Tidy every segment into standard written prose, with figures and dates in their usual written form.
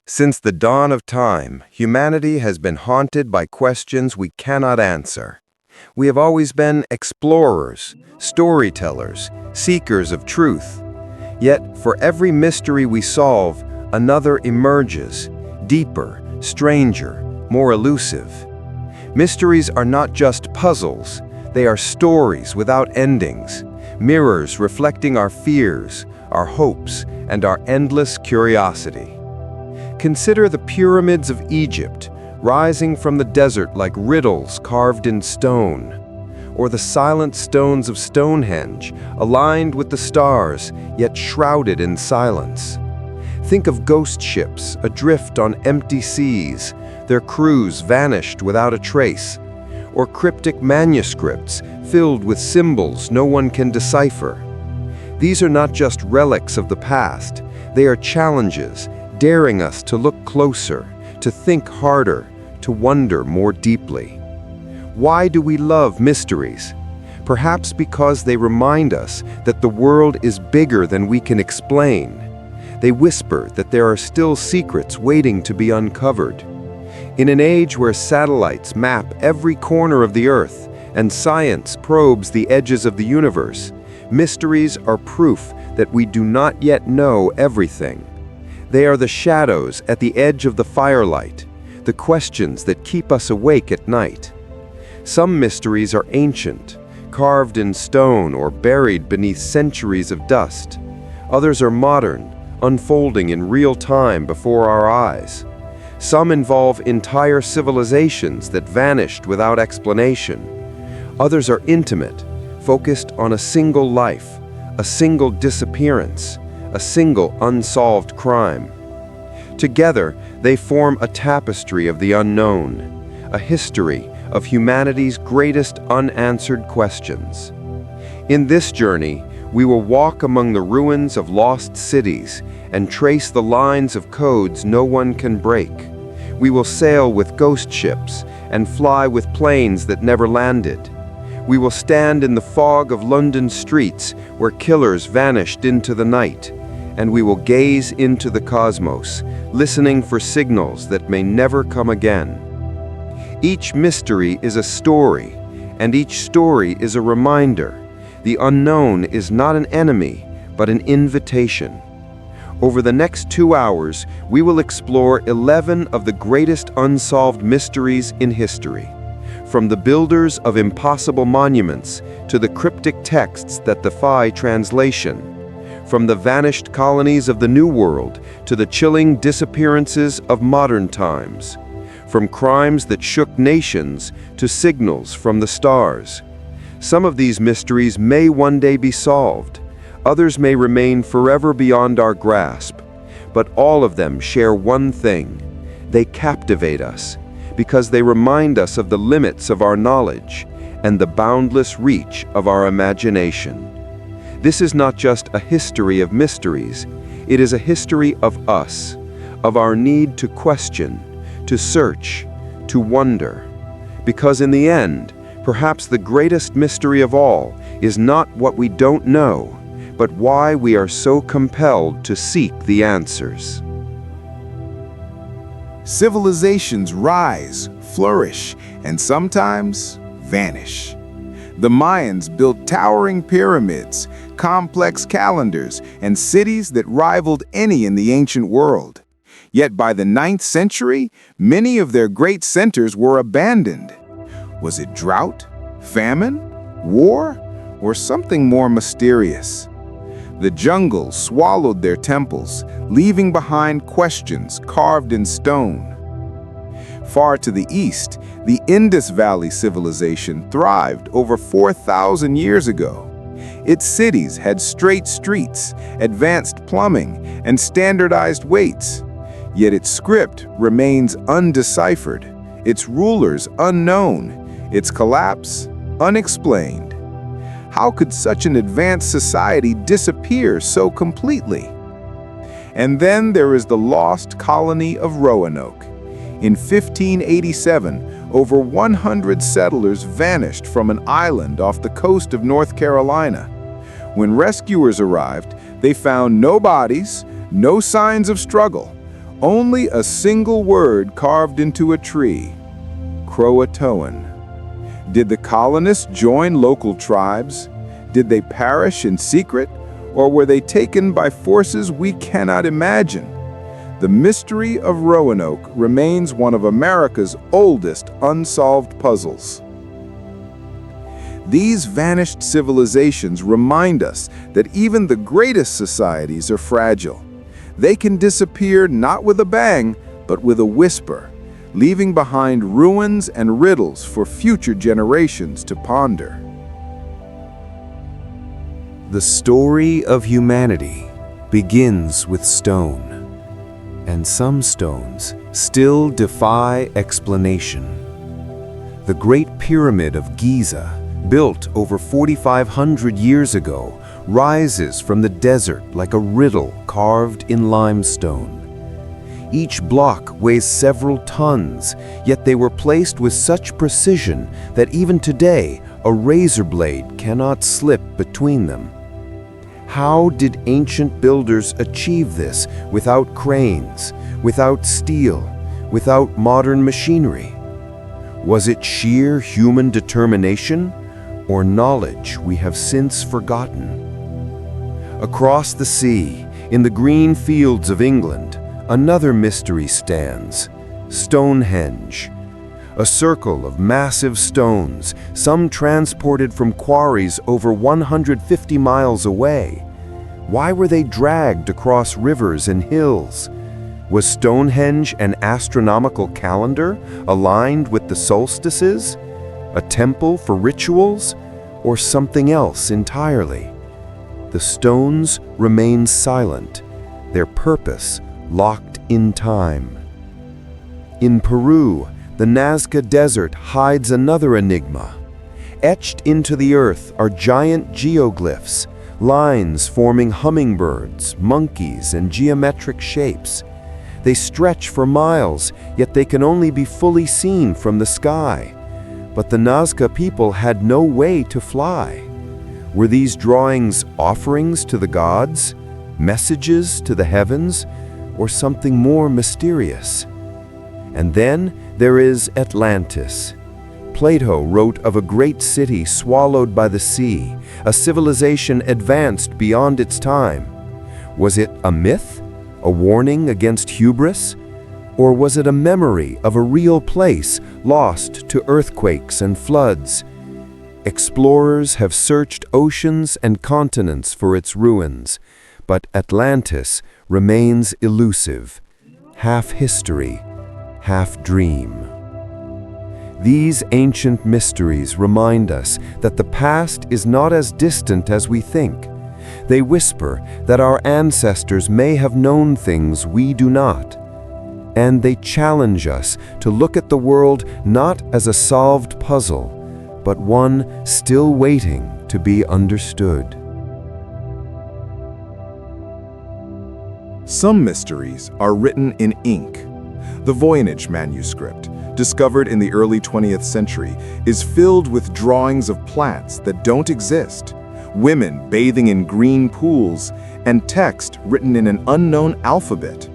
Since the dawn of time, humanity has been haunted by questions we cannot answer. We have always been explorers, storytellers, seekers of truth. Yet, for every mystery we solve, another emerges, deeper, stranger, more elusive. Mysteries are not just puzzles, they are stories without endings, mirrors reflecting our fears, our hopes, and our endless curiosity. Consider the pyramids of Egypt, rising from the desert like riddles carved in stone, or the silent stones of Stonehenge, aligned with the stars, yet shrouded in silence. Think of ghost ships adrift on empty seas, their crews vanished without a trace, or cryptic manuscripts filled with symbols no one can decipher. These are not just relics of the past, they are challenges, daring us to look closer, to think harder, to wonder more deeply. Why do we love mysteries? Perhaps because they remind us that the world is bigger than we can explain. They whisper that there are still secrets waiting to be uncovered. In an age where satellites map every corner of the Earth and science probes the edges of the universe, mysteries are proof that we do not yet know everything. They are the shadows at the edge of the firelight, the questions that keep us awake at night. Some mysteries are ancient, carved in stone or buried beneath centuries of dust. Others are modern, unfolding in real time before our eyes. Some involve entire civilizations that vanished without explanation. Others are intimate, focused on a single life, a single disappearance, a single unsolved crime. Together, they form a tapestry of the unknown, a history of humanity's greatest unanswered questions. In this journey, we will walk among the ruins of lost cities and trace the lines of codes no one can break. We will sail with ghost ships and fly with planes that never landed. We will stand in the fog of London streets where killers vanished into the night, and we will gaze into the cosmos, listening for signals that may never come again. Each mystery is a story, and each story is a reminder. The unknown is not an enemy, but an invitation. Over the next 2 hours, we will explore 11 of the greatest unsolved mysteries in history. From the builders of impossible monuments to the cryptic texts that defy translation. From the vanished colonies of the New World to the chilling disappearances of modern times. From crimes that shook nations to signals from the stars. Some of these mysteries may one day be solved. Others may remain forever beyond our grasp. But all of them share one thing. They captivate us because they remind us of the limits of our knowledge and the boundless reach of our imagination. This is not just a history of mysteries, it is a history of us, of our need to question, to search, to wonder. Because in the end, perhaps the greatest mystery of all is not what we don't know, but why we are so compelled to seek the answers. Civilizations rise, flourish, and sometimes vanish. The Mayans built towering pyramids, complex calendars, and cities that rivaled any in the ancient world. Yet by the 9th century, many of their great centers were abandoned. Was it drought, famine, war, or something more mysterious? The jungle swallowed their temples, leaving behind questions carved in stone. Far to the east, the Indus Valley civilization thrived over 4,000 years ago. Its cities had straight streets, advanced plumbing, and standardized weights. Yet its script remains undeciphered, its rulers unknown, its collapse unexplained. How could such an advanced society disappear so completely? And then there is the lost colony of Roanoke. In 1587, over 100 settlers vanished from an island off the coast of North Carolina. When rescuers arrived, they found no bodies, no signs of struggle, Only a single word carved into a tree: Croatoan. Did the colonists join local tribes? Did they perish in secret? Or were they taken by forces we cannot imagine? The mystery of Roanoke remains one of America's oldest unsolved puzzles. These vanished civilizations remind us that even the greatest societies are fragile. They can disappear not with a bang, but with a whisper, leaving behind ruins and riddles for future generations to ponder. The story of humanity begins with stone, and some stones still defy explanation. The Great Pyramid of Giza, built over 4,500 years ago, rises from the desert like a riddle carved in limestone. Each block weighs several tons, yet they were placed with such precision that even today a razor blade cannot slip between them. How did ancient builders achieve this without cranes, without steel, without modern machinery? Was it sheer human determination, or knowledge we have since forgotten? Across the sea, in the green fields of England, another mystery stands: Stonehenge. A circle of massive stones, some transported from quarries over 150 miles away. Why were they dragged across rivers and hills? Was Stonehenge an astronomical calendar aligned with the solstices? A temple for rituals? Or something else entirely? The stones remain silent, their purpose locked in time. In Peru, the Nazca Desert hides another enigma. Etched into the earth are giant geoglyphs, lines forming hummingbirds, monkeys, and geometric shapes. They stretch for miles, yet they can only be fully seen from the sky. But the Nazca people had no way to fly. Were these drawings offerings to the gods, messages to the heavens, or something more mysterious? And then there is Atlantis. Plato wrote of a great city swallowed by the sea, a civilization advanced beyond its time. Was it a myth, a warning against hubris? Or was it a memory of a real place lost to earthquakes and floods? Explorers have searched oceans and continents for its ruins, but Atlantis remains elusive, half history, half dream. These ancient mysteries remind us that the past is not as distant as we think. They whisper that our ancestors may have known things we do not. And they challenge us to look at the world not as a solved puzzle, but one still waiting to be understood. Some mysteries are written in ink. The Voynich Manuscript, discovered in the early 20th century, is filled with drawings of plants that don't exist, women bathing in green pools, and text written in an unknown alphabet.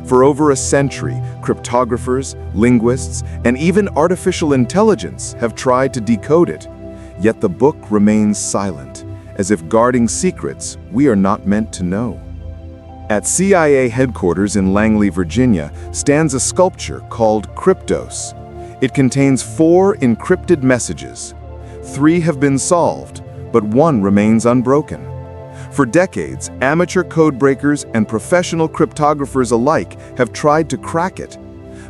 For over a century, cryptographers, linguists, and even artificial intelligence have tried to decode it. Yet the book remains silent, as if guarding secrets we are not meant to know. At CIA headquarters in Langley, Virginia, stands a sculpture called Kryptos. It contains 4 encrypted messages. 3 have been solved, but 1 remains unbroken. For decades, amateur codebreakers and professional cryptographers alike have tried to crack it.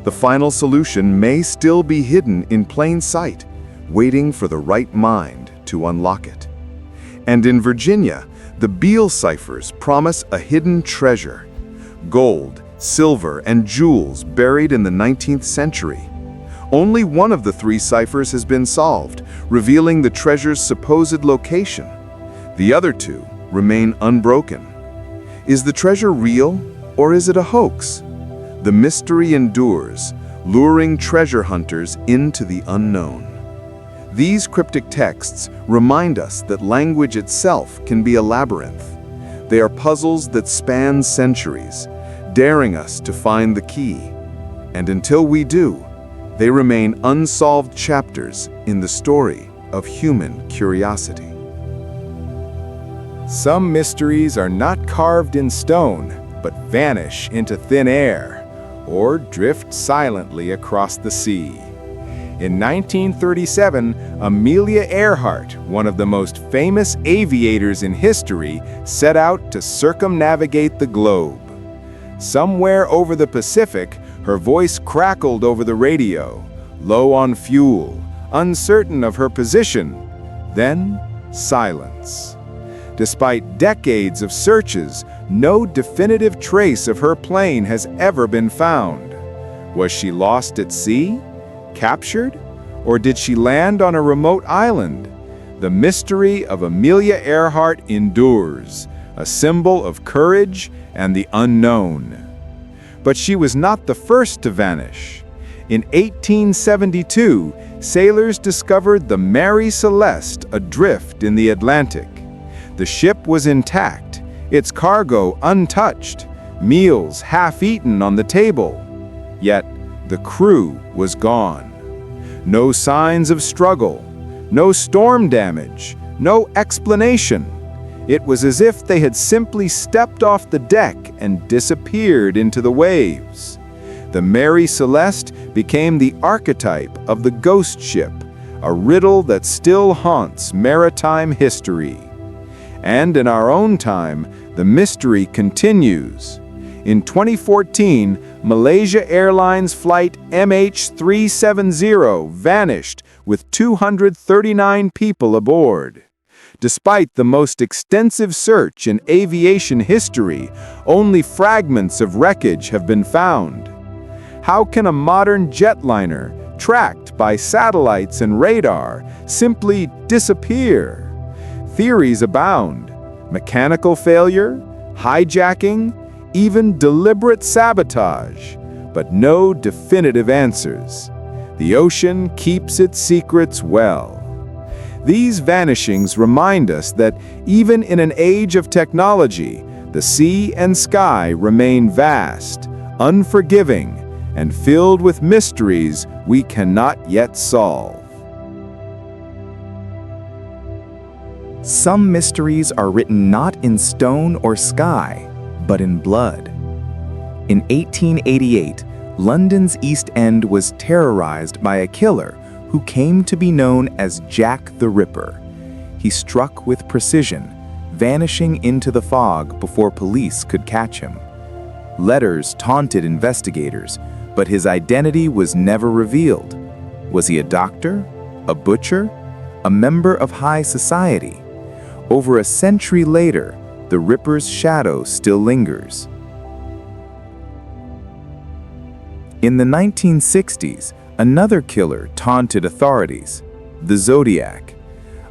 The final solution may still be hidden in plain sight, waiting for the right mind to unlock it. And in Virginia, the Beale ciphers promise a hidden treasure: gold, silver, and jewels buried in the 19th century. Only one of the 3 ciphers has been solved, revealing the treasure's supposed location. The other 2 remain unbroken. Is the treasure real, or is it a hoax? The mystery endures, luring treasure hunters into the unknown. These cryptic texts remind us that language itself can be a labyrinth. They are puzzles that span centuries, daring us to find the key. And until we do, they remain unsolved chapters in the story of human curiosity. Some mysteries are not carved in stone, but vanish into thin air or drift silently across the sea. In 1937, Amelia Earhart, one of the most famous aviators in history, set out to circumnavigate the globe. Somewhere over the Pacific, her voice crackled over the radio, low on fuel, uncertain of her position. Then, silence. Despite decades of searches, no definitive trace of her plane has ever been found. Was she lost at sea? Captured? Or did she land on a remote island? The mystery of Amelia Earhart endures, a symbol of courage and the unknown. But she was not the first to vanish. In 1872, sailors discovered the Mary Celeste adrift in the Atlantic. The ship was intact, its cargo untouched, meals half-eaten on the table. Yet, the crew was gone. No signs of struggle, no storm damage, no explanation. It was as if they had simply stepped off the deck and disappeared into the waves. The Mary Celeste became the archetype of the ghost ship, a riddle that still haunts maritime history. And in our own time, the mystery continues. In 2014, Malaysia Airlines flight MH370 vanished with 239 people aboard. Despite the most extensive search in aviation history, only fragments of wreckage have been found. How can a modern jetliner, tracked by satellites and radar, simply disappear? Theories abound: mechanical failure, hijacking, even deliberate sabotage, but no definitive answers. The ocean keeps its secrets well. These vanishings remind us that even in an age of technology, the sea and sky remain vast, unforgiving, and filled with mysteries we cannot yet solve. Some mysteries are written not in stone or sky, but in blood. In 1888, London's East End was terrorized by a killer who came to be known as Jack the Ripper. He struck with precision, vanishing into the fog before police could catch him. Letters taunted investigators, but his identity was never revealed. Was he a doctor? A butcher? A member of high society? Over a century later, the Ripper's shadow still lingers. In the 1960s, another killer taunted authorities, the Zodiac.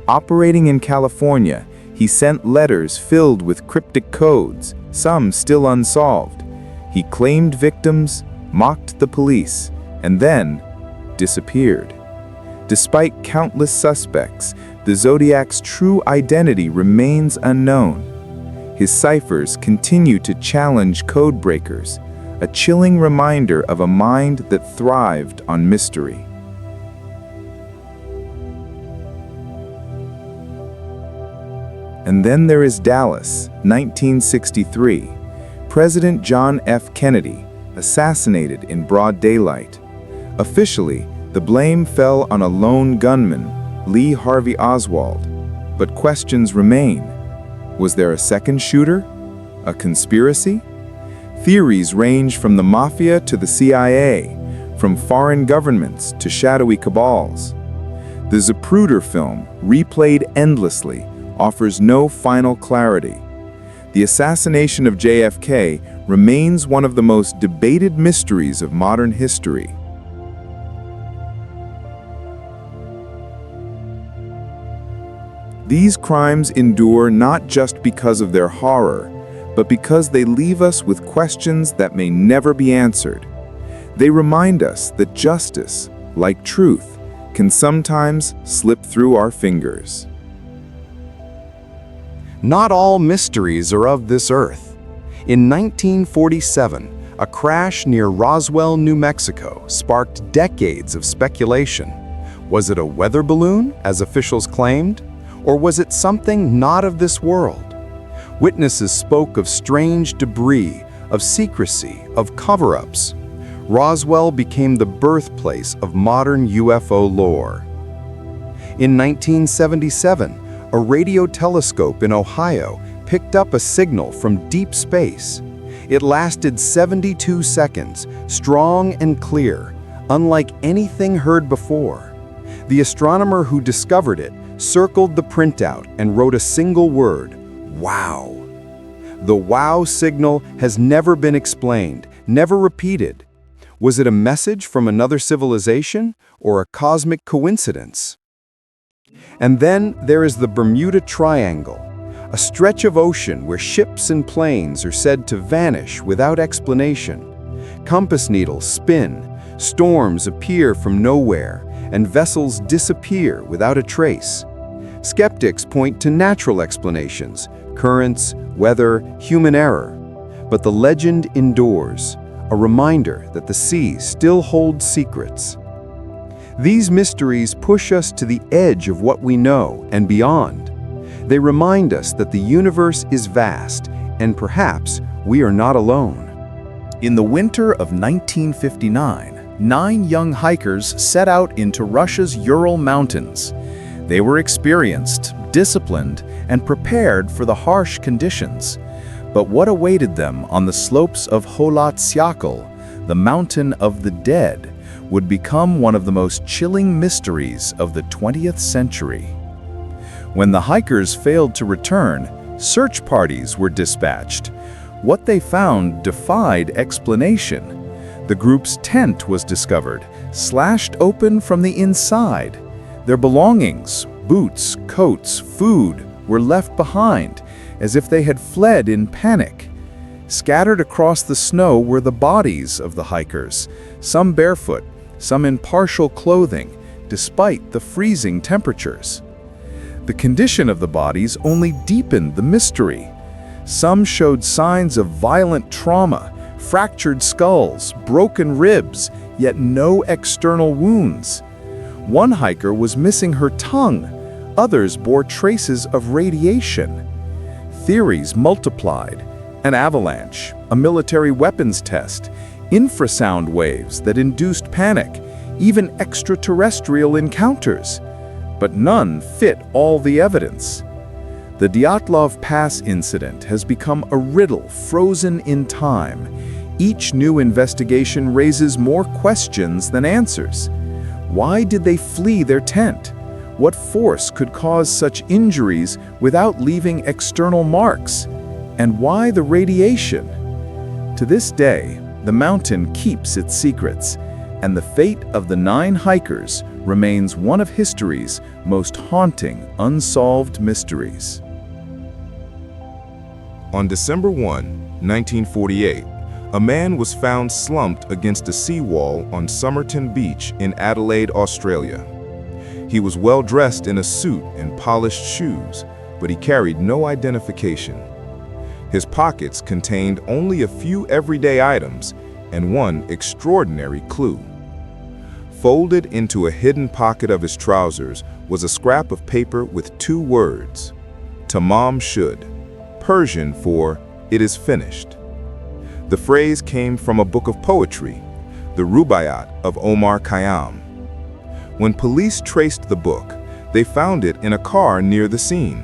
Operating in California, he sent letters filled with cryptic codes, some still unsolved. He claimed victims, mocked the police, and then disappeared. Despite countless suspects, the Zodiac's true identity remains unknown. His ciphers continue to challenge code breakers, a chilling reminder of a mind that thrived on mystery. And then there is Dallas, 1963. President John F. Kennedy, assassinated in broad daylight. Officially, the blame fell on a lone gunman, Lee Harvey Oswald. But questions remain. Was there a second shooter? A conspiracy? Theories range from the mafia to the CIA, from foreign governments to shadowy cabals. The Zapruder film, replayed endlessly, offers no final clarity. The assassination of JFK remains one of the most debated mysteries of modern history. These crimes endure not just because of their horror, but because they leave us with questions that may never be answered. They remind us that justice, like truth, can sometimes slip through our fingers. Not all mysteries are of this earth. In 1947, a crash near Roswell, New Mexico sparked decades of speculation. Was it a weather balloon, as officials claimed? Or was it something not of this world? Witnesses spoke of strange debris, of secrecy, of cover-ups. Roswell became the birthplace of modern UFO lore. In 1977, a radio telescope in Ohio picked up a signal from deep space. It lasted 72 seconds, strong and clear, unlike anything heard before. The astronomer who discovered it circled the printout and wrote a single word: "Wow." The wow signal has never been explained, never repeated. Was it a message from another civilization or a cosmic coincidence? And then there is the Bermuda Triangle, a stretch of ocean where ships and planes are said to vanish without explanation. Compass needles spin, storms appear from nowhere, and vessels disappear without a trace. Skeptics point to natural explanations, currents, weather, human error. But the legend endures, a reminder that the sea still holds secrets. These mysteries push us to the edge of what we know and beyond. They remind us that the universe is vast, and perhaps we are not alone. In the winter of 1959, 9 young hikers set out into Russia's Ural Mountains. They were experienced, disciplined, and prepared for the harsh conditions. But what awaited them on the slopes of Holat-Syakhl, the mountain of the dead, would become one of the most chilling mysteries of the 20th century. When the hikers failed to return, search parties were dispatched. What they found defied explanation. The group's tent was discovered, slashed open from the inside. Their belongings, boots, coats, food, were left behind, as if they had fled in panic. Scattered across the snow were the bodies of the hikers, some barefoot, some in partial clothing, despite the freezing temperatures. The condition of the bodies only deepened the mystery. Some showed signs of violent trauma, fractured skulls, broken ribs, yet no external wounds. One hiker was missing her tongue. Others bore traces of radiation. Theories multiplied: an avalanche, a military weapons test, infrasound waves that induced panic, even extraterrestrial encounters. But none fit all the evidence. The Dyatlov Pass incident has become a riddle frozen in time. Each new investigation raises more questions than answers. Why did they flee their tent? What force could cause such injuries without leaving external marks? And why the radiation? To this day, the mountain keeps its secrets, and the fate of the 9 hikers remains one of history's most haunting unsolved mysteries. On December 1, 1948, a man was found slumped against a seawall on Somerton Beach in Adelaide, Australia. He was well dressed in a suit and polished shoes, but he carried no identification. His pockets contained only a few everyday items and one extraordinary clue. Folded into a hidden pocket of his trousers was a scrap of paper with 2 words: Tamam Shud, Persian for "it is finished." The phrase came from a book of poetry, the Rubaiyat of Omar Khayyam. When police traced the book, they found it in a car near the scene.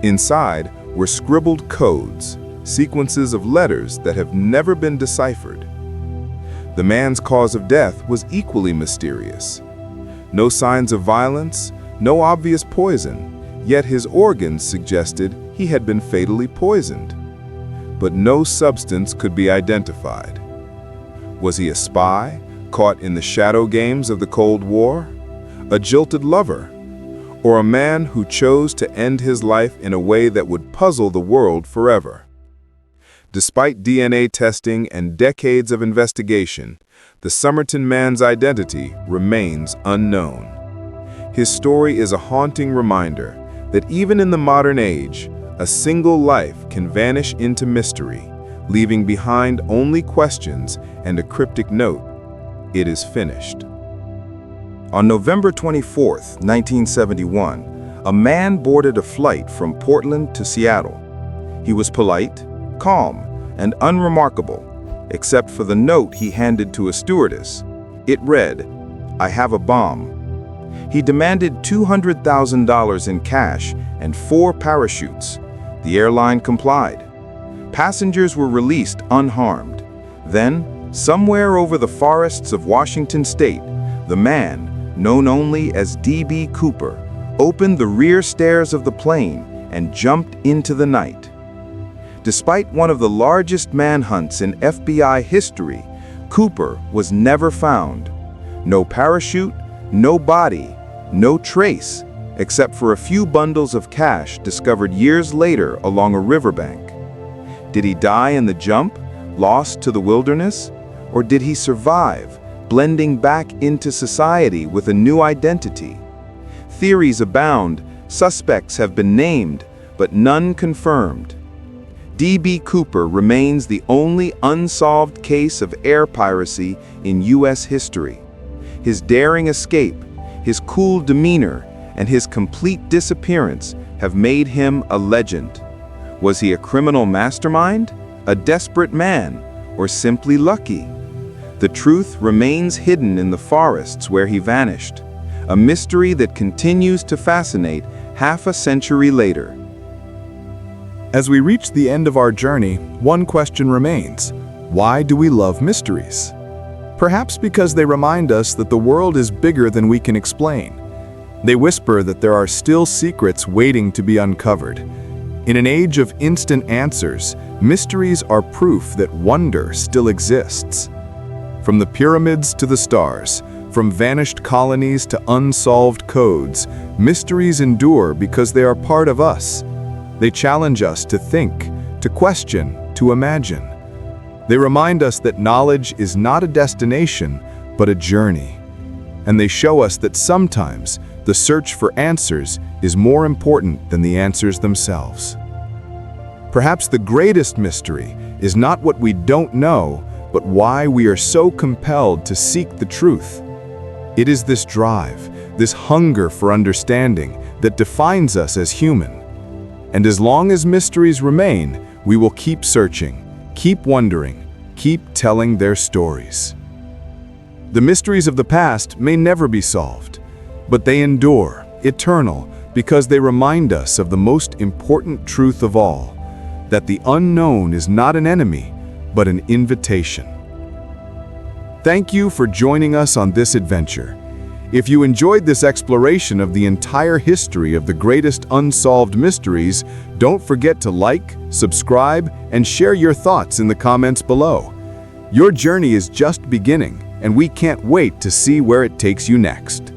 Inside were scribbled codes, sequences of letters that have never been deciphered. The man's cause of death was equally mysterious. No signs of violence, no obvious poison, yet his organs suggested he had been fatally poisoned. But no substance could be identified. Was he a spy, caught in the shadow games of the Cold War? A jilted lover? Or a man who chose to end his life in a way that would puzzle the world forever? Despite DNA testing and decades of investigation, the Somerton man's identity remains unknown. His story is a haunting reminder that even in the modern age, a single life can vanish into mystery, leaving behind only questions and a cryptic note: "It is finished." On November 24, 1971, a man boarded a flight from Portland to Seattle. He was polite, calm, and unremarkable, except for the note he handed to a stewardess. It read, "I have a bomb." He demanded $200,000 in cash and 4 parachutes. The airline complied. Passengers were released unharmed. Then, somewhere over the forests of Washington state, the man, known only as D.B. Cooper, opened the rear stairs of the plane and jumped into the night. Despite one of the largest manhunts in FBI history, Cooper was never found. No parachute, no body, no trace, except for a few bundles of cash discovered years later along a riverbank. Did he die in the jump, lost to the wilderness? Or did he survive, blending back into society with a new identity? Theories abound, suspects have been named, but none confirmed. D.B. Cooper remains the only unsolved case of air piracy in U.S. history. His daring escape, his cool demeanor, and his complete disappearance have made him a legend. Was he a criminal mastermind, a desperate man, or simply lucky? The truth remains hidden in the forests where he vanished, a mystery that continues to fascinate half a century later. As we reach the end of our journey, one question remains: why do we love mysteries? Perhaps because they remind us that the world is bigger than we can explain. They whisper that there are still secrets waiting to be uncovered. In an age of instant answers, mysteries are proof that wonder still exists. From the pyramids to the stars, from vanished colonies to unsolved codes, mysteries endure because they are part of us. They challenge us to think, to question, to imagine. They remind us that knowledge is not a destination, but a journey. And they show us that sometimes the search for answers is more important than the answers themselves. Perhaps the greatest mystery is not what we don't know, but why we are so compelled to seek the truth. It is this drive, this hunger for understanding that defines us as human. And as long as mysteries remain, we will keep searching, keep wondering, keep telling their stories. The mysteries of the past may never be solved, but they endure, eternal, because they remind us of the most important truth of all, that the unknown is not an enemy, but an invitation. Thank you for joining us on this adventure. If you enjoyed this exploration of the entire history of the greatest unsolved mysteries, don't forget to like, subscribe, and share your thoughts in the comments below. Your journey is just beginning, and we can't wait to see where it takes you next.